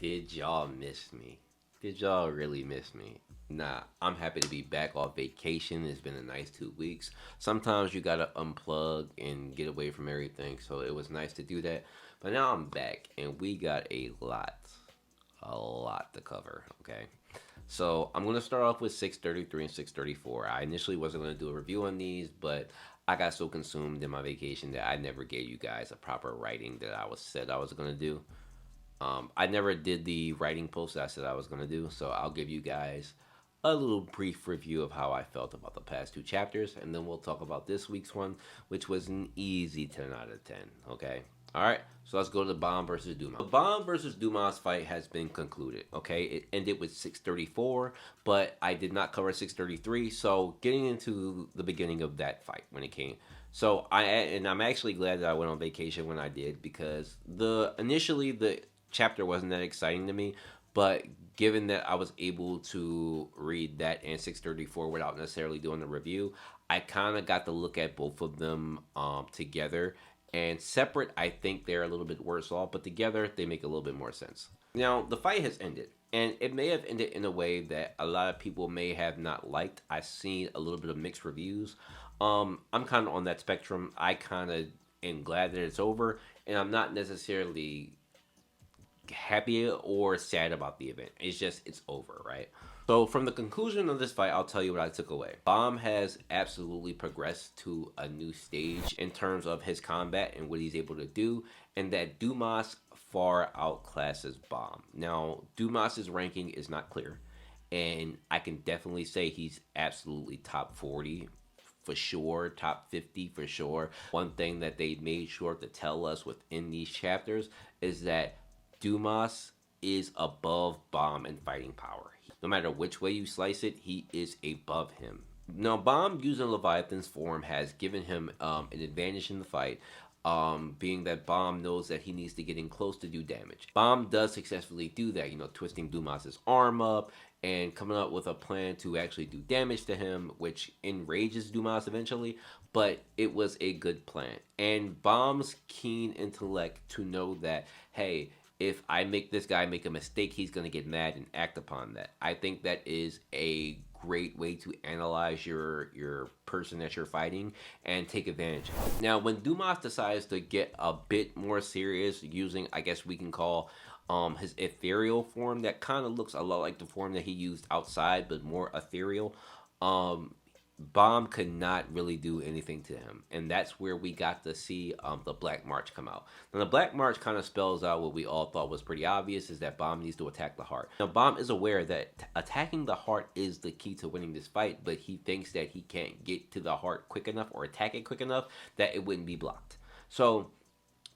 Did y'all miss me? Did y'all really miss me? Nah, I'm happy to be back off vacation. It's been a nice 2 weeks. Sometimes you gotta unplug and get away from everything, so it was nice to do that. But now I'm back, and we got a lot to cover, okay? So I'm gonna start off with 633 and 634. I initially wasn't gonna do a review on these, but I got so consumed in my vacation that I never gave you guys a proper writing that I was said I was gonna do. I never did the writing post that I said I was going to do, so I'll give you guys a little brief review of how I felt about the past two chapters, and then we'll talk about this week's one, which was an easy 10 out of 10. Okay? Alright, so let's go to the Bomb versus Dumas. The Bomb versus Dumas fight has been concluded. Okay, it ended with 634, but I did not cover 633, so getting into the beginning of that fight when it came. So I'm actually glad that I went on vacation when I did because the chapter wasn't that exciting to me, but given that I was able to read that and 634 without necessarily doing the review, I kind of got to look at both of them together. And separate, I think they're a little bit worse off, but together they make a little bit more sense. Now, the fight has ended, and it may have ended in a way that a lot of people may have not liked. I've seen a little bit of mixed reviews. I'm kind of on that spectrum. I kind of am glad that it's over, and I'm not necessarily happy or sad about the event. It's just it's over, right? So from the conclusion of this fight, I'll tell you what I took away. Bomb has absolutely progressed to a new stage in terms of his combat and what he's able to do, and that Dumas far outclasses Bomb. Now, Dumas's ranking is not clear, and I can definitely say he's absolutely top 40 for sure, top 50 for sure. One thing that they made sure to tell us within these chapters is that Dumas is above Bomb in fighting power. No matter which way you slice it, he is above him. Now, Bomb using Leviathan's form has given him an advantage in the fight, being that Bomb knows that he needs to get in close to do damage. Bomb does successfully do that, twisting Dumas's arm up and coming up with a plan to actually do damage to him, which enrages Dumas eventually, but it was a good plan. And Bomb's keen intellect to know that, hey, if I make this guy make a mistake, he's going to get mad and act upon that. I think that is a great way to analyze your person that you're fighting and take advantage. Now, when Dumas decides to get a bit more serious using, I guess we can call his ethereal form that kind of looks a lot like the form that he used outside, but more ethereal. Bomb could not really do anything to him, and that's where we got to see the Black March come out. Now, the Black March kind of spells out what we all thought was pretty obvious: is that Bomb needs to attack the heart. Now, Bomb is aware that attacking the heart is the key to winning this fight, but he thinks that he can't get to the heart quick enough or attack it quick enough that it wouldn't be blocked. So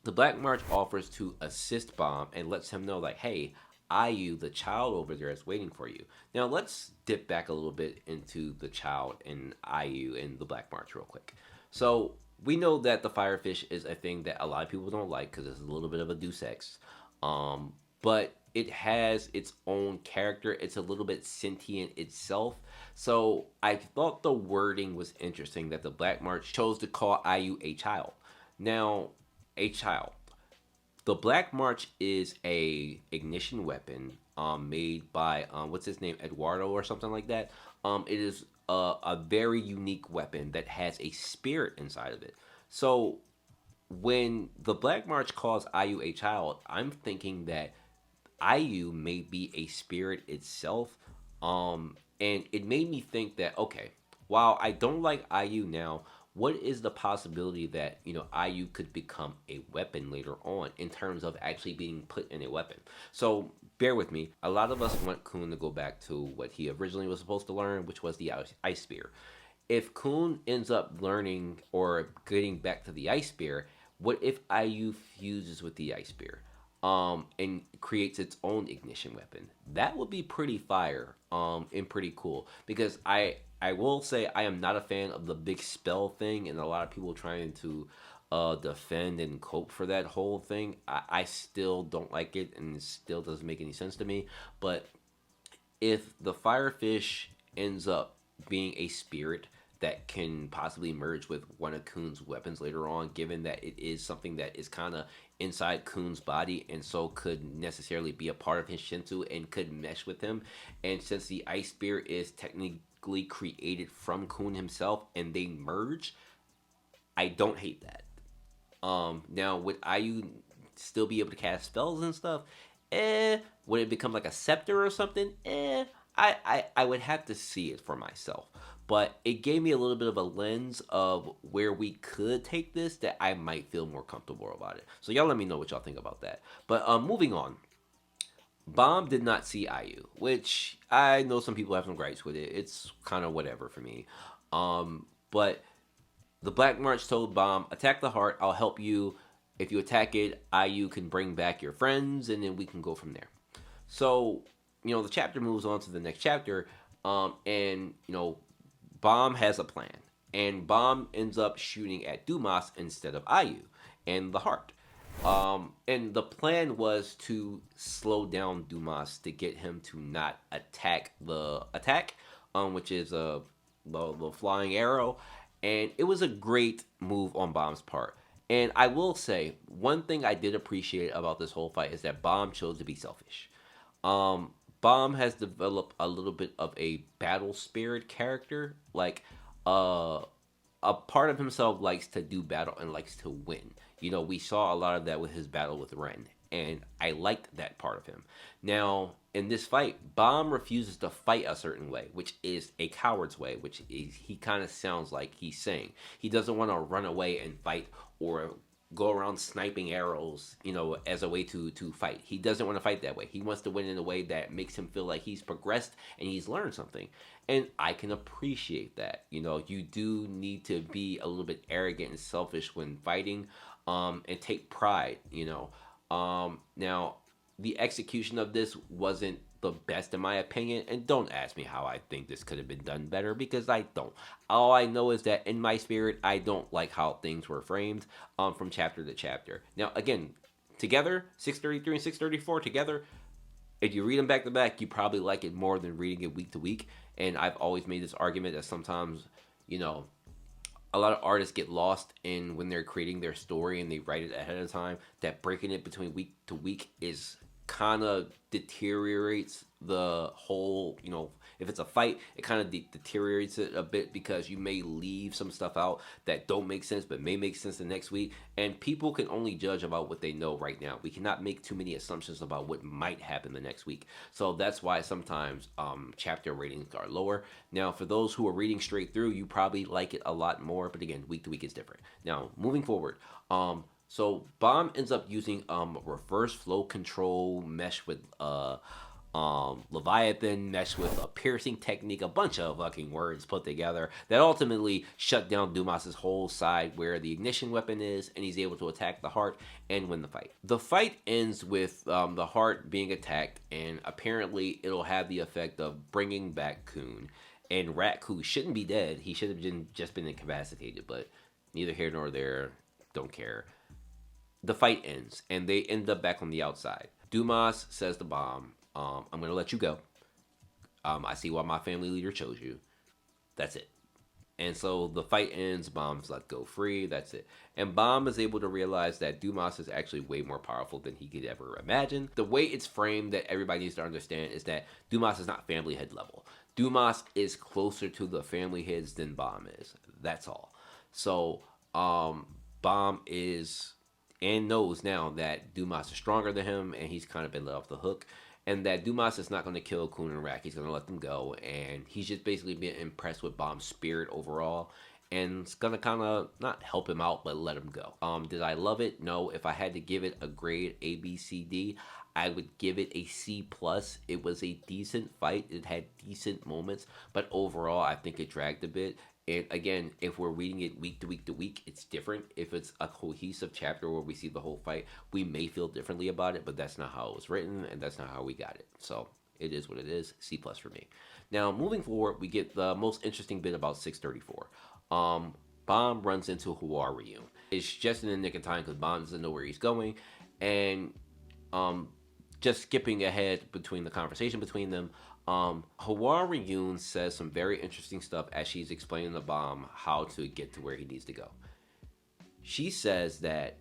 the Black March offers to assist Bomb and lets him know, like, hey, IU, the child over there, is waiting for you. Now, let's dip back a little bit into the child and IU and the Black March real quick. So, we know that the Firefish is a thing that a lot of people don't like because it's a little bit of a deus ex. But it has its own character. It's a little bit sentient itself. So, I thought the wording was interesting that the Black March chose to call IU a child. Now, a child. The Black March is a ignition weapon made by what's his name, Eduardo or something like that. It is a very unique weapon that has a spirit inside of it. So when the Black March calls IU a child, I'm thinking that IU may be a spirit itself. And it made me think that, okay, while I don't like IU now, what is the possibility that IU could become a weapon later on in terms of actually being put in a weapon? So bear with me. A lot of us want Kun to go back to what he originally was supposed to learn, which was the ice spear. If Kun ends up learning or getting back to the ice spear, what if IU fuses with the ice spear? And creates its own ignition weapon. That would be pretty fire, and pretty cool. Because I will say I am not a fan of the big spell thing, and a lot of people trying to defend and cope for that whole thing. I still don't like it, and it still doesn't make any sense to me. But if the Firefish ends up being a spirit that can possibly merge with one of Kun's weapons later on, given that it is something that is kind of inside Kun's body, and so could necessarily be a part of his Shinsu and could mesh with him. And since the ice spirit is technically created from Kun himself and they merge, I don't hate that. Now would Ayu still be able to cast spells and stuff? Would it become like a scepter or something? I would have to see it for myself. But it gave me a little bit of a lens of where we could take this that I might feel more comfortable about it. So y'all let me know what y'all think about that. But moving on. Bomb did not see Ayu, which I know some people have some gripes with it. It's kind of whatever for me. But the Black March told Bomb, attack the heart, I'll help you. If you attack it, IU can bring back your friends, and then we can go from there. So, the chapter moves on to the next chapter, and, Bomb has a plan. And Bomb ends up shooting at Dumas instead of IU and the heart. And the plan was to slow down Dumas to get him to not attack the attack, which is the flying arrow, and it was a great move on Bomb's part. And I will say, one thing I did appreciate about this whole fight is that Bomb chose to be selfish. Um, Bomb has developed a little bit of a battle spirit character. Like, uh, a part of himself likes to do battle and likes to win. We saw a lot of that with his battle with Ren, and I liked that part of him. Now, in this fight, Bomb refuses to fight a certain way, which is a coward's way, which is, he kind of sounds like he's saying. He doesn't want to run away and fight or go around sniping arrows, as a way to fight. He doesn't want to fight that way. He wants to win in a way that makes him feel like he's progressed and he's learned something. And I can appreciate that. You do need to be a little bit arrogant and selfish when fighting, and take pride. Now, the execution of this wasn't the best in my opinion, and don't ask me how I think this could have been done better, because I don't. All I know is that in my spirit, I don't like how things were framed, from chapter to chapter. Now, again, together, 633 and 634 together, if you read them back to back, you probably like it more than reading it week to week. And I've always made this argument that sometimes, a lot of artists get lost in when they're creating their story and they write it ahead of time, that breaking it between week to week is kind of deteriorates the whole, if it's a fight, it kind of deteriorates it a bit, because you may leave some stuff out that don't make sense but may make sense the next week, and people can only judge about what they know right now. We cannot make too many assumptions about what might happen the next week. So that's why sometimes chapter ratings are lower. Now, for those who are reading straight through, you probably like it a lot more, but again, week to week is different. Now, moving forward, so Bomb ends up using reverse flow control mesh with Leviathan mesh with a piercing technique, a bunch of fucking words put together that ultimately shut down Dumas's whole side where the ignition weapon is, and he's able to attack the heart and win the fight. The fight ends with the heart being attacked, and apparently it'll have the effect of bringing back Kun. And Rat, who shouldn't be dead, he should have just been incapacitated, but neither here nor there, don't care. The fight ends, and they end up back on the outside. Dumas says to Bomb, I'm going to let you go. I see why my family leader chose you. That's it. And so the fight ends. Bomb's let go free. That's it. And Bomb is able to realize that Dumas is actually way more powerful than he could ever imagine. The way it's framed that everybody needs to understand is that Dumas is not family head level. Dumas is closer to the family heads than Bomb is. That's all. So Bomb is and knows now that Dumas is stronger than him, and he's kind of been let off the hook. And that Dumas is not going to kill Kun and Rack. He's going to let them go. And he's just basically being impressed with Bomb's spirit overall. And it's going to kind of not help him out, but let him go. Did I love it? No. If I had to give it a grade A, B, C, D, I would give it a C+. It was a decent fight. It had decent moments. But overall, I think it dragged a bit. And again, if we're reading it week to week to week, it's different. If it's a cohesive chapter where we see the whole fight, we may feel differently about it, but that's not how it was written, and that's not how we got it. So it is what it is. C+ for me. Now, moving forward, we get the most interesting bit about 634. Bomb runs into Hawar Ryun. It's just in the nick of time because Bomb doesn't know where he's going, and just skipping ahead between the conversation between them, Hawar Ryun says some very interesting stuff as she's explaining to Bomb how to get to where he needs to go. She says that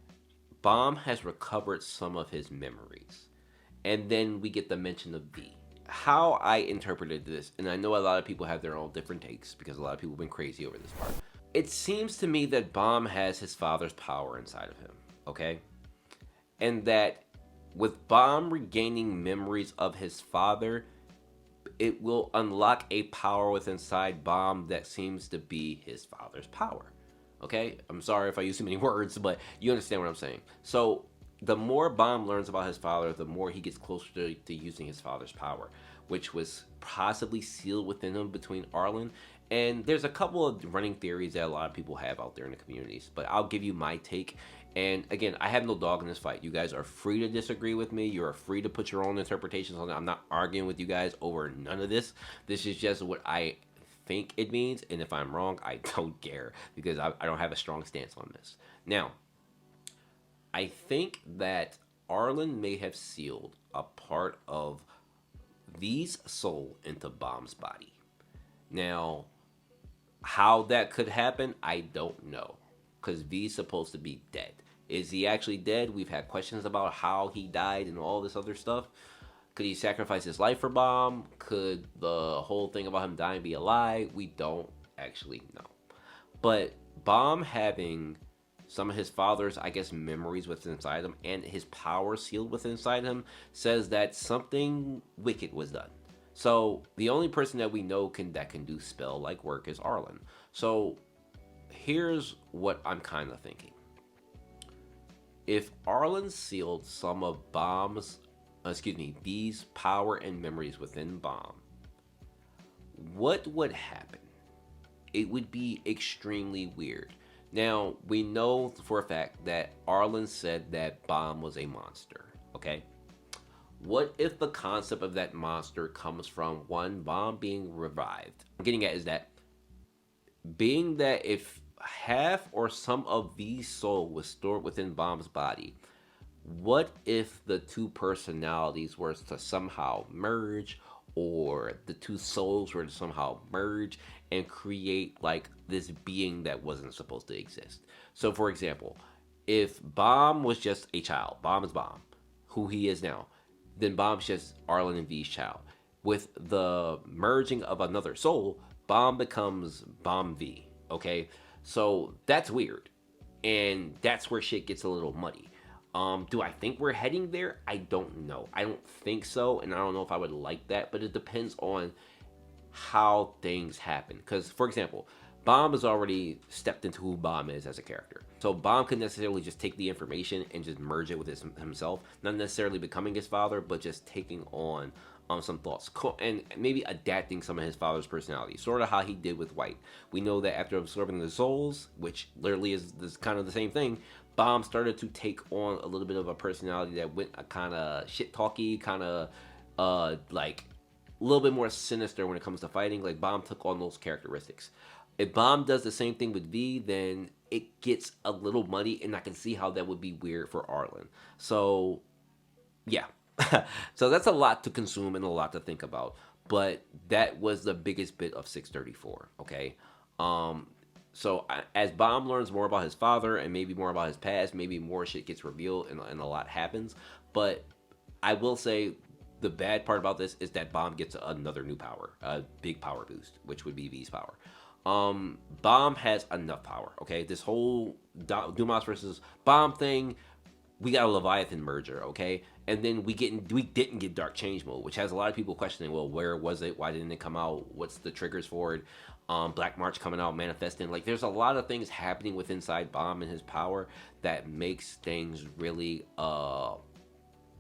Bomb has recovered some of his memories. And then we get the mention of V. How I interpreted this, and I know a lot of people have their own different takes because a lot of people have been crazy over this part. It seems to me that Bomb has his father's power inside of him, okay? And that with Bomb regaining memories of his father, it will unlock a power within inside Bomb that seems to be his father's power. Okay? I'm sorry if I use too many words, but you understand what I'm saying. So, the more Bomb learns about his father, the more he gets closer to using his father's power, which was possibly sealed within him between Arlen. And there's a couple of running theories that a lot of people have out there in the communities, but I'll give you my take. And again, I have no dog in this fight. You guys are free to disagree with me. You're free to put your own interpretations on it. I'm not arguing with you guys over none of this. This is just what I think it means. And if I'm wrong, I don't care because I don't have a strong stance on this. Now, I think that Arlen may have sealed a part of V's soul into Bomb's body. Now, how that could happen, I don't know. Because V's supposed to be dead. Is he actually dead? We've had questions about how he died and all this other stuff. Could he sacrifice his life for Bomb? Could the whole thing about him dying be a lie? We don't actually know. But Bomb having some of his father's, I guess, memories within inside him and his power sealed within inside him says that something wicked was done. So the only person that we know that can do spell like work is Arlen. So here's what I'm kind of thinking. If Arlen sealed some of V's power and memories within Bomb, what would happen? It would be extremely weird. Now, we know for a fact that Arlen said that Bomb was a monster, okay? What if the concept of that monster comes from one, Bomb being revived? What I'm getting at is that being that if half or some of V's soul was stored within Bomb's body, what if the two personalities were to somehow merge, or the two souls were to somehow merge and create like this being that wasn't supposed to exist? So, for example, if Bomb was just a child, Bomb is Bomb, who he is now, then Bomb's just Arlen and V's child. With the merging of another soul, Bomb becomes Bomb V. Okay, so that's weird, and that's where shit gets a little muddy. Do I think we're heading there? I don't know. I don't think so, and I don't know if I would like that, but it depends on how things happen. Because, for example, Bomb has already stepped into who Bomb is as a character. So Bomb can necessarily just take the information and just merge it with himself, not necessarily becoming his father, but just taking on some thoughts and maybe adapting some of his father's personality, sort of how he did with White. We know that after absorbing the souls, which literally is kind of the same thing, Bomb started to take on a little bit of a personality that went a kind of shit talky, kind of like a little bit more sinister when it comes to fighting. Like Bomb took on those characteristics. If Bomb does the same thing with V, then it gets a little muddy, and I can see how that would be weird for Arlen. So, yeah. So that's a lot to consume and a lot to think about. But that was the biggest bit of 634, okay? So as Bomb learns more about his father and maybe more about his past, maybe more shit gets revealed and a lot happens. But I will say the bad part about this is that Bomb gets another new power, a big power boost, which would be V's power. Bomb has enough power, okay? This whole Dumas versus Bomb thing, we got a Leviathan merger, okay? And then we didn't get Dark Change mode, which has a lot of people questioning, well, where was it? Why didn't it come out? What's the triggers for it? Black March coming out, manifesting. Like, there's a lot of things happening with inside Bomb and his power that makes things really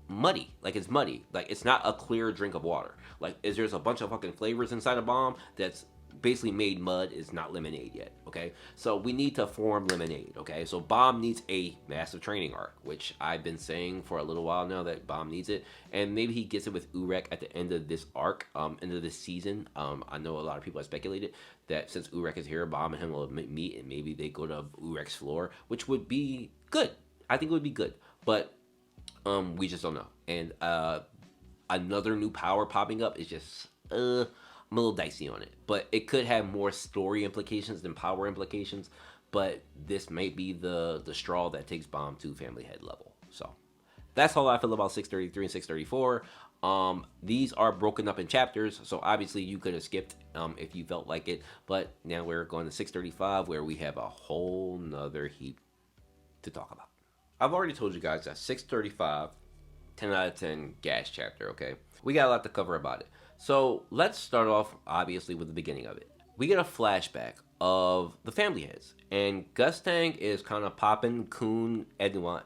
muddy. Like, it's muddy. Like, it's not a clear drink of water. Like, there's a bunch of fucking flavors inside a Bomb that's basically made mud, is not lemonade yet, okay? So we need to form lemonade, okay? So Bomb needs a massive training arc, which I've been saying for a little while now that Bomb needs it, and maybe he gets it with Urek at the end of this arc, end of this season. I know a lot of people have speculated that since Urek is here, Bomb and him will meet, and maybe they go to Urek's floor, which would be good. I think it would be good, but we just don't know. And another new power popping up is just I'm a little dicey on it, but it could have more story implications than power implications. but this may be the straw that takes bomb to family head level. So that's how I feel about 633 and 634. These are broken up in chapters, so obviously you could have skipped if you felt like it. But now we're going to 635, where we have a whole nother heap to talk about. I've already told you guys that 635, 10 out of 10 gas chapter, okay? We got a lot to cover about it. So let's start off, obviously, with the beginning of it. We get a flashback of the family heads, and Gustang is kind of popping Kun Edouin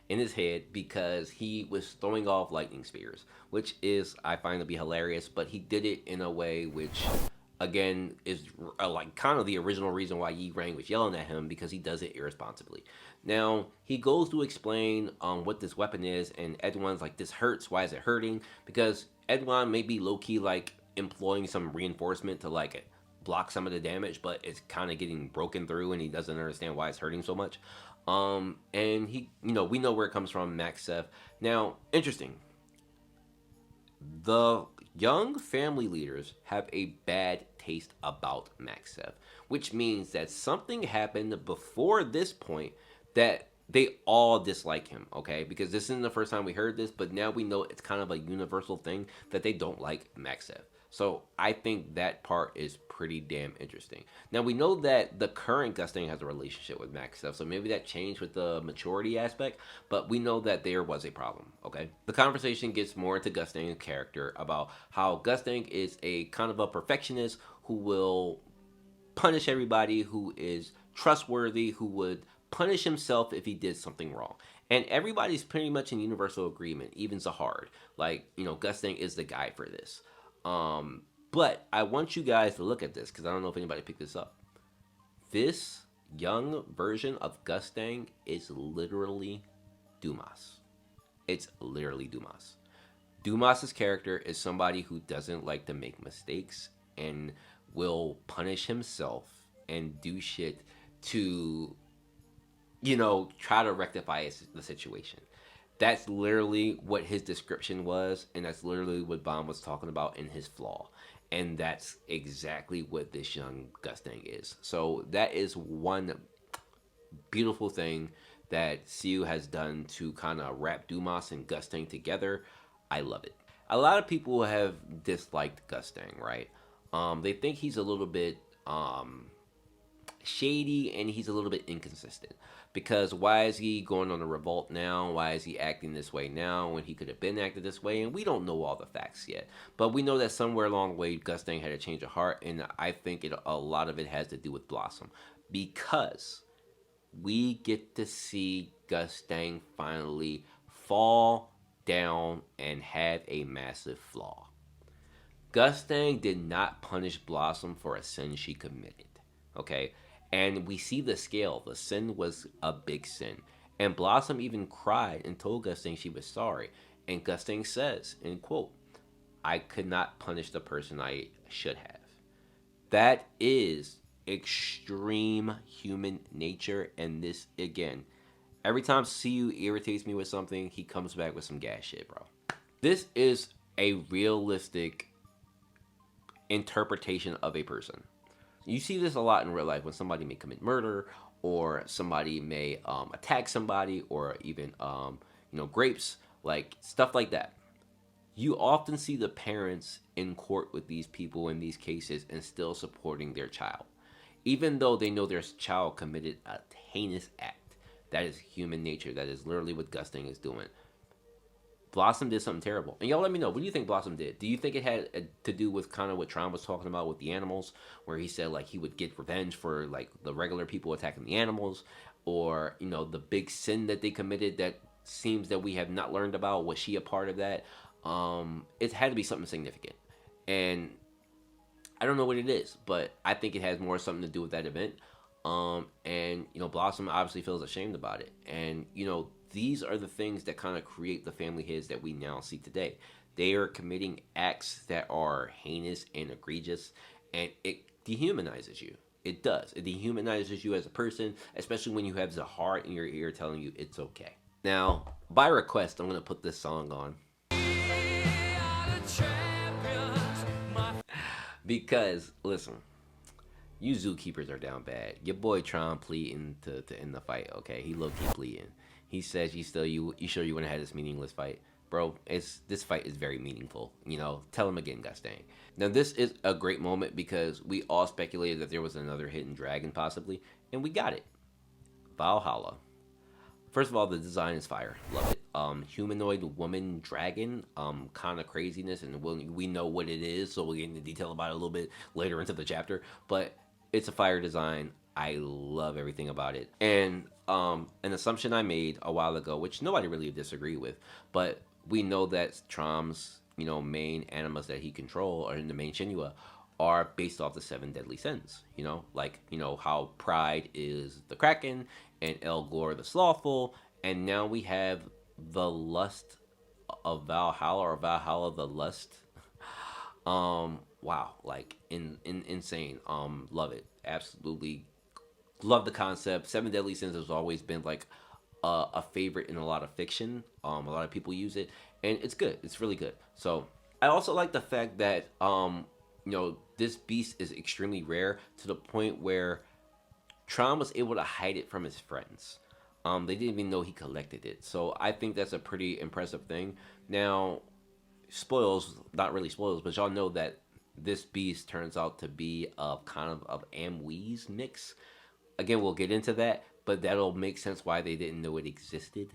in his head because he was throwing off lightning spears, which is, I find to be hilarious, but he did it in a way which, again, is like kind of the original reason why Yi Rang was yelling at him, because he does it irresponsibly. Now, he goes to explain what this weapon is, and Edouin's like, this hurts, why is it hurting? Because Edouin may be low-key like employing some reinforcement to like block some of the damage, but it's kind of getting broken through, and he doesn't understand why it's hurting so much. And he, we know where it comes from, Max Seth. Now, interesting. The young family leaders have a bad taste about Max Seth, which means that something happened before this point that they all dislike him, okay? Because this isn't the first time we heard this, but now we know it's kind of a universal thing that they don't like Max Seth. So I think that part is pretty damn interesting. Now we know that the current Gustang has a relationship with Max Seth, so maybe that changed with the maturity aspect, but we know that there was a problem, okay? The conversation gets more into Gustang's character about how Gustang is a kind of a perfectionist who will punish everybody, who is trustworthy, who would punish himself if he did something wrong. And everybody's pretty much in universal agreement, even Zahard. Like, Gustang is the guy for this. But I want you guys to look at this, because I don't know if anybody picked this up. This young version of Gustang is literally Dumas. It's literally Dumas. Dumas's character is somebody who doesn't like to make mistakes and will punish himself and do shit to, try to rectify the situation. That's literally what his description was, and that's literally what Bond was talking about in his flaw. And that's exactly what this young Gustang is. So that is one beautiful thing that Siu has done to kind of wrap Dumas and Gustang together. I love it. A lot of people have disliked Gustang, right? They think he's a little bit shady, and he's a little bit inconsistent. Because why is he going on a revolt now? Why is he acting this way now when he could have been acted this way? And we don't know all the facts yet. But we know that somewhere along the way, Gustang had a change of heart. And I think a lot of it has to do with Blossom. Because we get to see Gustang finally fall down and have a massive flaw. Gustang did not punish Blossom for a sin she committed. Okay? And we see the scale. The sin was a big sin. And Blossom even cried and told Gustang she was sorry. And Gustang says, in quote, I could not punish the person I should have. That is extreme human nature. And this, again, every time Siu irritates me with something, he comes back with some gas shit, bro. This is a realistic interpretation of a person. You see this a lot in real life when somebody may commit murder, or somebody may attack somebody, or even grapes, like stuff like that. You often see the parents in court with these people in these cases and still supporting their child, even though they know their child committed a heinous act. That is human nature. That is literally what Gustang is doing. Blossom did something terrible. And y'all let me know, what do you think Blossom did? Do you think it had to do with kind of what Tron was talking about with the animals, where he said like he would get revenge for like the regular people attacking the animals, or the big sin that they committed that seems that we have not learned about? Was she a part of that? It had to be something significant, and I don't know what it is, but I think it has more something to do with that event. And Blossom obviously feels ashamed about it, and these are the things that kind of create the family heads that we now see today. They are committing acts that are heinous and egregious, and it dehumanizes you. It does. It dehumanizes you as a person, especially when you have the heart in your ear telling you it's okay. Now, by request, I'm going to put this song on. Because, listen, You zookeepers are down bad. Your boy Tron pleading to end the fight. Okay, he low key pleading. He says you sure you want to have this meaningless fight, bro? It's this fight is very meaningful. You know, tell him again, Gustang. Now this is a great moment because we all speculated that there was another hidden dragon possibly, and we got it. Valhalla. First of all, the design is fire. Love it. Humanoid woman dragon. Kind of craziness, and we know what it is, so we'll get into detail about it a little bit later into the chapter. But it's a fire design. I love everything about it. And an assumption I made a while ago, which nobody really disagreed with, but we know that Trom's main animals that he control, or in the main Shinua, are based off the seven deadly sins. Like how Pride is the Kraken and El Gore the Slothful, and now we have the Lust of Valhalla, or Valhalla the Lust. Wow, like insane. Love it. Absolutely love the concept. Seven deadly sins has always been like a favorite in a lot of fiction. A lot of people use it, and it's good. It's really good. So I also like the fact that this beast is extremely rare to the point where Tron was able to hide it from his friends. They didn't even know he collected it. So I think that's a pretty impressive thing. Now, spoils, not really spoils, but y'all know that this beast turns out to be a kind of Amwee's mix. Again, we'll get into that, but that'll make sense why they didn't know it existed.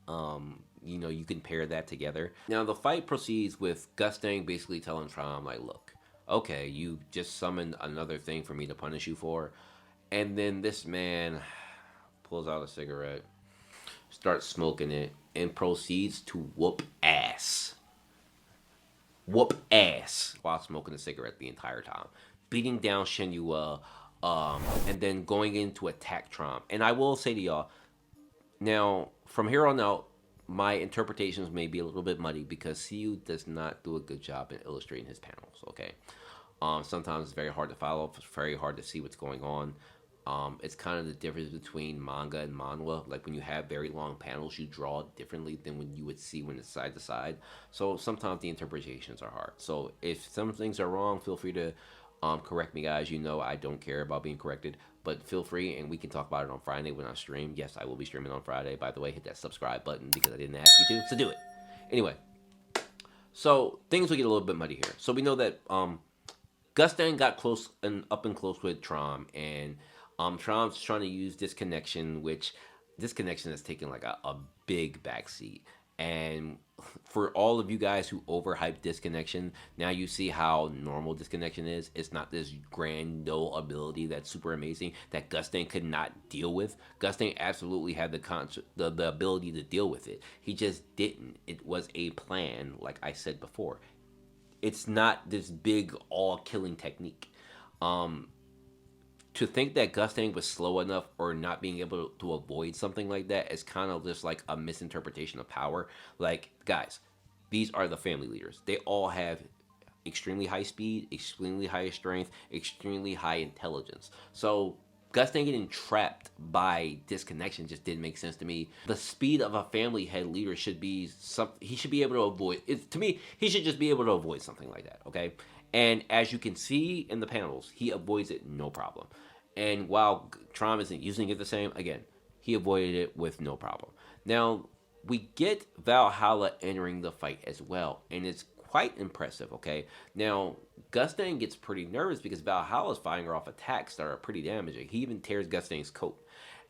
You can pair that together. Now, the fight proceeds with Gustang basically telling Tron, like, look, okay, you just summoned another thing for me to punish you for. And then this man pulls out a cigarette, starts smoking it, and proceeds to whoop ass. Whoop ass while smoking a cigarette the entire time. Beating down Shenhua, and then going in to attack Tron. And I will say to y'all, now, from here on out, my interpretations may be a little bit muddy because CU does not do a good job in illustrating his panels, okay? Sometimes it's very hard to follow. It's very hard to see what's going on. It's kind of the difference between manga and manhwa. Like when you have very long panels, you draw differently than when you would see when it's side to side. So sometimes the interpretations are hard. So if some things are wrong, feel free to correct me, guys. I don't care about being corrected, but feel free, and we can talk about it on Friday when I stream. Yes, I will be streaming on Friday. By the way, hit that subscribe button because I didn't ask you to, so do it. Anyway, so things will get a little bit muddy here. So we know that Gustan got close and up and close with Trom, and Trom's trying to use this connection, which this connection has taken like a big backseat. And for all of you guys who overhyped disconnection, now you see how normal disconnection is. It's not this grand no ability that's super amazing that Gustain could not deal with. Gustain absolutely had the ability to deal with it. He just didn't. It was a plan, like I said before. It's not this big all killing technique. To think that Gustain was slow enough or not being able to avoid something like that is kind of just like a misinterpretation of power. Like, guys, these are the family leaders. They all have extremely high speed, extremely high strength, extremely high intelligence. So Gustain getting trapped by disconnection just didn't make sense to me. The speed of a family head leader should be something he should be able to avoid. To me, he should just be able to avoid something like that. Okay. And as you can see in the panels, he avoids it no problem. And while Trom isn't using it the same, again, he avoided it with no problem. Now, we get Valhalla entering the fight as well, and it's quite impressive, okay? Now, Gustain gets pretty nervous because Valhalla's firing off attacks that are pretty damaging. He even tears Gustain's coat.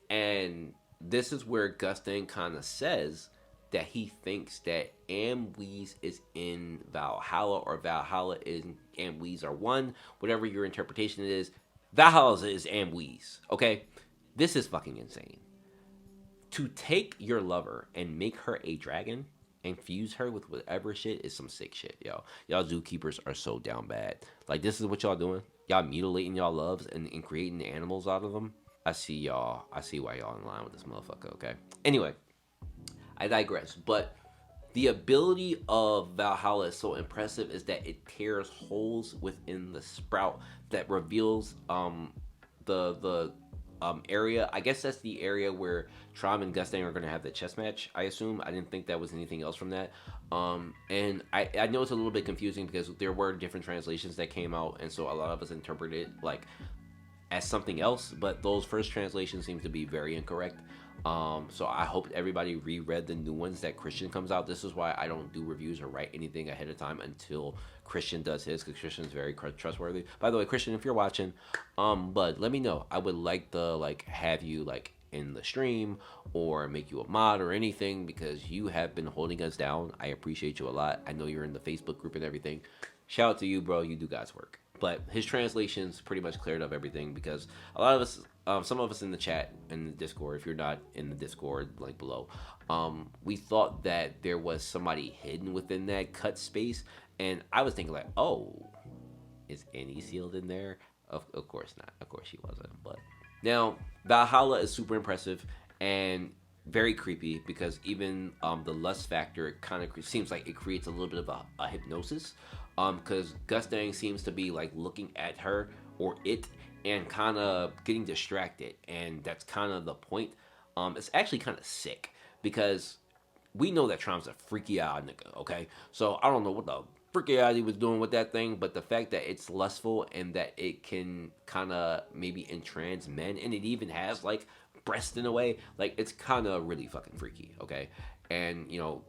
And this is where Gustain kind of says that he thinks that Amwees is in Valhalla, or Valhalla is Amwees are one, whatever your interpretation is. Valhalla is Amwees, okay? This is fucking insane. To take your lover and make her a dragon and fuse her with whatever shit is some sick shit, yo. Y'all zookeepers are so down bad. Like, this is what y'all doing? Y'all mutilating y'all loves and creating animals out of them? I see y'all. I see why y'all in line with this motherfucker, okay? Anyway, I digress, but the ability of Valhalla is so impressive is that it tears holes within the sprout that reveals the area. I guess that's the area where Trom and Gustain are going to have the chess match, I assume. I didn't think that was anything else from that. And I know it's a little bit confusing because there were different translations that came out, and so a lot of us interpreted like as something else, but those first translations seem to be very incorrect. So I hope everybody reread the new ones that Christian comes out. This is why I don't do reviews or write anything ahead of time until Christian does his, because Christian's very trustworthy. By the way, Christian, if you're watching, but let me know. I would like to like have you like in the stream or make you a mod or anything, because you have been holding us down. I appreciate you a lot. I know you're in the Facebook group and everything. Shout out to you, bro. You do God's work. But his translations pretty much cleared up everything, because a lot of us, some of us in the chat in the Discord, if you're not in the Discord, link below, we thought that there was somebody hidden within that cut space, and I was thinking like, oh, is Annie sealed in there? Of course not. Of course she wasn't. But now Valhalla is super impressive and very creepy, because even the lust factor kind of seems like it creates a little bit of a hypnosis, because Gustang seems to be like looking at her or it and kind of getting distracted, and that's kind of the point. It's actually kind of sick, because we know that Trump's a freaky out nigga, okay? So I don't know what the freaky out he was doing with that thing, but the fact that it's lustful and that it can kind of maybe entrance men, and it even has like breast in a way, like it's kind of really fucking freaky, okay? And you know,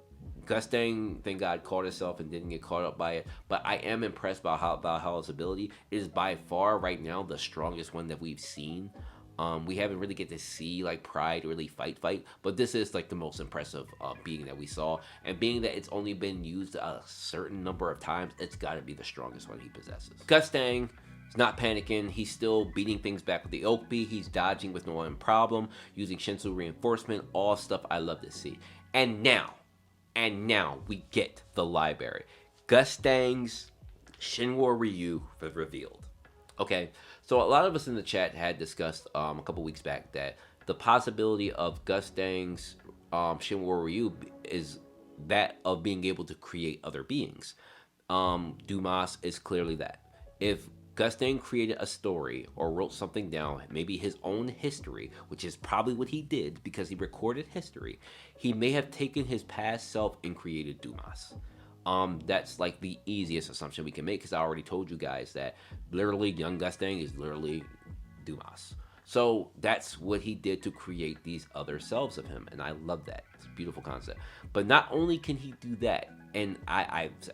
Gustang, thank God, caught herself and didn't get caught up by it. But I am impressed by how Valhalla's ability. It is by far right now the strongest one that we've seen. We haven't really get to see like Pride really fight, but this is like the most impressive being that we saw. And being that it's only been used a certain number of times, it's got to be the strongest one he possesses. Gustang is not panicking. He's still beating things back with the Oakbee. He's dodging with no one problem, using Shinsu reinforcement, all stuff I love to see. And now we get the library. Gustang's Shinwo Ryu revealed. Okay, so a lot of us in the chat had discussed a couple weeks back that the possibility of Gustang's Shinwo Ryu is that of being able to create other beings. Dumas is clearly that. If Gustang created a story or wrote something down, maybe his own history, which is probably what he did because he recorded history, he may have taken his past self and created Dumas. That's like the easiest assumption we can make, because I already told you guys that literally young Gustang is literally Dumas. So that's what he did to create these other selves of him, and I love that. It's a beautiful concept. But not only can he do that, and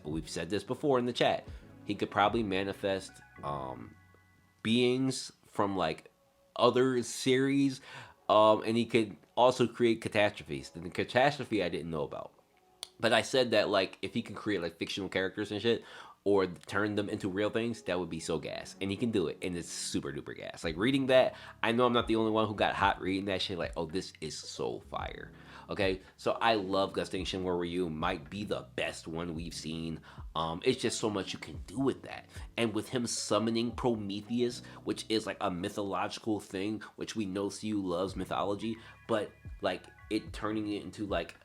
we've said this before in the chat, he could probably manifest beings from like other series, and he could also create catastrophes. And the catastrophe I didn't know about, but I said that like if he can create like fictional characters and shit, or turn them into real things, that would be so gas. And he can do it, and it's super duper gas. Like reading that, I know I'm not the only one who got hot reading that shit. Like, oh, this is so fire. Okay, so I love Gustang Shinwo Ryu. Might be the best one we've seen. It's just so much you can do with that. And with him summoning Prometheus, which is like a mythological thing, which we know Siu loves mythology, but like it turning it into like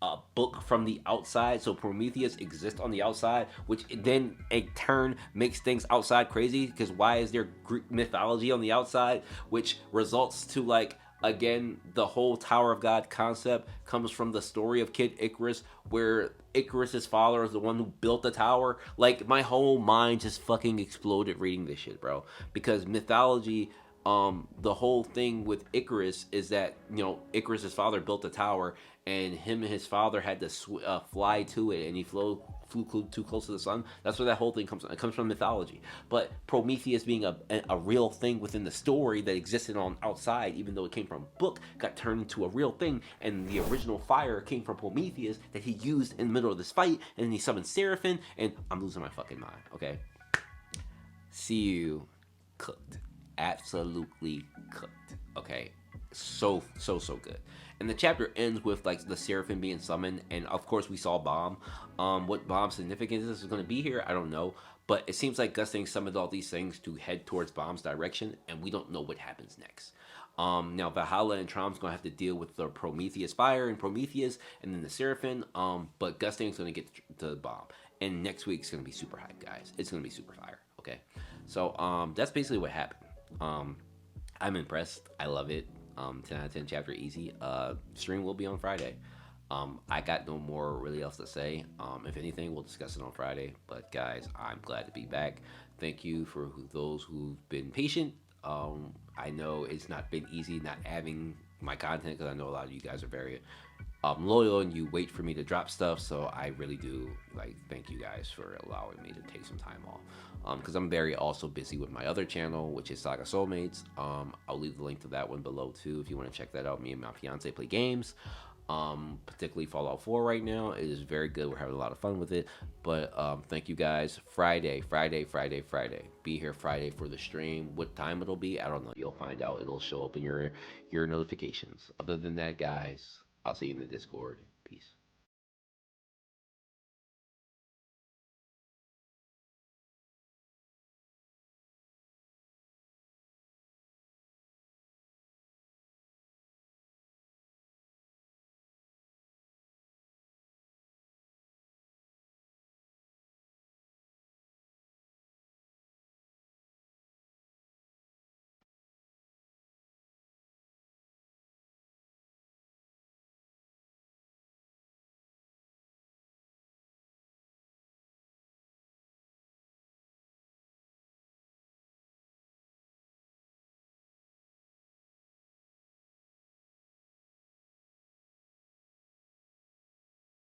a book from the outside. So Prometheus exists on the outside, which then in turn makes things outside crazy, because why is there Greek mythology on the outside, which results to like, again, the whole Tower of God concept comes from the story of Kid Icarus, where Icarus's father is the one who built the tower. Like my whole mind just fucking exploded reading this shit, bro, because mythology, the whole thing with Icarus is that, you know, Icarus's father built the tower, and him and his father had to fly to it, and he flew too close to the sun. That's where that whole thing comes from. It comes from mythology. But Prometheus being a real thing within the story that existed on outside, even though it came from a book, got turned into a real thing, and the original fire came from Prometheus that he used in the middle of this fight, and then he summoned Seraphim, and I'm losing my fucking mind, okay? See you cooked. Absolutely cooked. Okay, so good. And the chapter ends with like the Seraphim being summoned, and of course we saw Bomb. What Bomb's significance is going to be here, I don't know, but it seems like Gustang summoned all these things to head towards Bomb's direction, and we don't know what happens next. Now Valhalla and Trom's gonna have to deal with the Prometheus fire and Prometheus, and then the Seraphim. But Gustang's gonna get the Bomb, and next week's gonna be super hype, guys. It's gonna be super fire. Okay, so that's basically what happened. I'm impressed. I love it. 10 out of 10 chapter easy. Stream will be on Friday. I got no more really else to say. If anything, we'll discuss it on Friday. But guys, I'm glad to be back. Thank you for those who've been patient. I know it's not been easy not having my content because I know a lot of you guys are very loyal and you wait for me to drop stuff. So I really do like thank you guys for allowing me to take some time off. Because I'm very also busy with my other channel, which is Saga Soulmates. I'll leave the link to that one below too if you want to check that out. Me and my fiance play games, particularly Fallout 4 right now. It is very good. We're having a lot of fun with it. But thank you guys. Friday. Be here Friday for the stream. What time it'll be, I don't know. You'll find out. It'll show up in your notifications. Other than that, guys, I'll see you in the Discord.